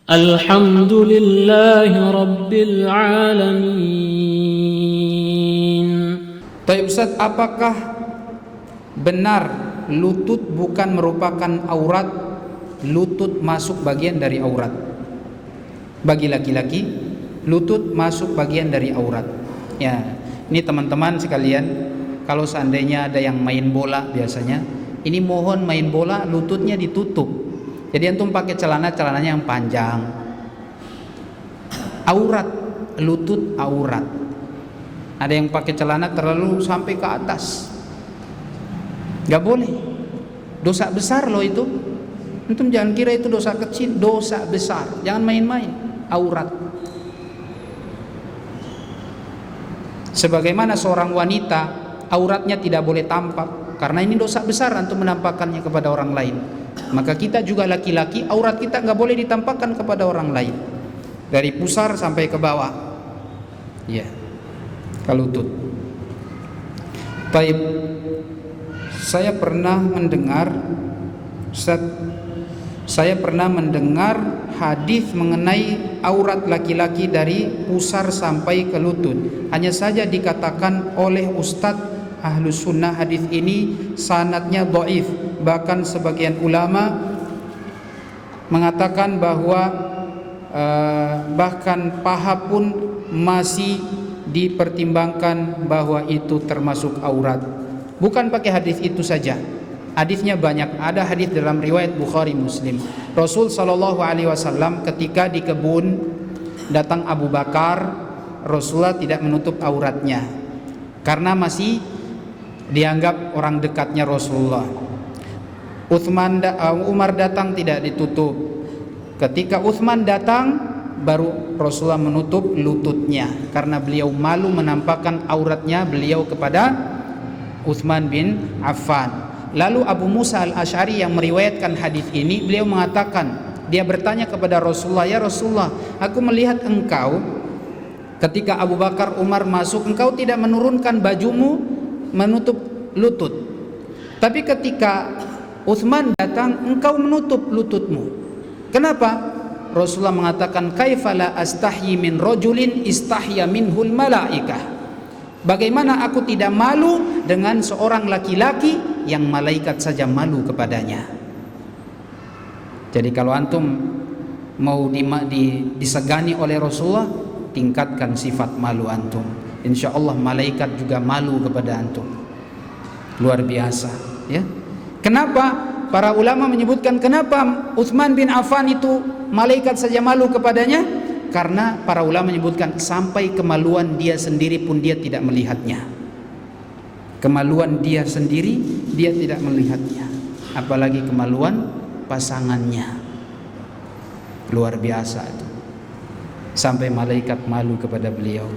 Alhamdulillahi Rabbil Alamin. Baik Ustaz, apakah benar lutut bukan merupakan aurat? Lutut masuk bagian dari aurat. Bagi laki-laki, lutut masuk bagian dari aurat. Ya, ini teman-teman sekalian, kalau seandainya ada yang main bola biasanya, ini mohon main bola lututnya ditutup. Jadi antum pakai celananya yang panjang. Aurat, lutut aurat. Ada yang pakai celana terlalu sampai ke atas. Gak boleh. Dosa besar loh itu. Antum jangan kira itu dosa kecil, dosa besar. Jangan main-main. Aurat. Sebagaimana seorang wanita, auratnya tidak boleh tampak, karena ini dosa besar antum menampakkannya kepada orang lain. Maka kita juga laki-laki, aurat kita nggak boleh ditampakkan kepada orang lain, dari pusar sampai ke bawah, ya, ke lutut. Baik, saya pernah mendengar hadis mengenai aurat laki-laki dari pusar sampai ke lutut. Hanya saja dikatakan oleh Ustadz Ahlus Sunnah hadis ini sanadnya dhaif. Bahkan sebagian ulama mengatakan bahwa bahkan paha pun masih dipertimbangkan bahwa itu termasuk aurat. Bukan pakai hadis itu saja, hadisnya banyak. Ada hadis dalam riwayat Bukhari Muslim. Rasul sallallahu alaihi wasallam ketika di kebun datang Abu Bakar, Rasulullah tidak menutup auratnya karena masih dianggap orang dekatnya Rasulullah. Umar datang tidak ditutup. Ketika Utsman datang, baru Rasulullah menutup lututnya karena beliau malu menampakkan auratnya beliau kepada Utsman bin Affan. Lalu Abu Musa al-Asy'ari yang meriwayatkan hadis ini, beliau mengatakan, dia bertanya kepada Rasulullah, "Ya Rasulullah, aku melihat engkau ketika Abu Bakar, Umar masuk, engkau tidak menurunkan bajumu menutup lutut. Tapi ketika Utsman datang, engkau menutup lututmu. Kenapa?" Rasulullah mengatakan, "Kaifala astahyi min rajulin istahya minhul malaikah." Bagaimana aku tidak malu dengan seorang laki-laki yang malaikat saja malu kepadanya. Jadi kalau antum mau disegani oleh Rasulullah, tingkatkan sifat malu antum. Insya Allah malaikat juga malu kepada antum. Luar biasa, ya. Kenapa para ulama menyebutkan kenapa Utsman bin Affan itu malaikat saja malu kepadanya? Karena para ulama menyebutkan sampai kemaluan dia sendiri pun dia tidak melihatnya. Kemaluan dia sendiri dia tidak melihatnya, apalagi kemaluan pasangannya. Luar biasa itu. Sampai malaikat malu kepada beliau.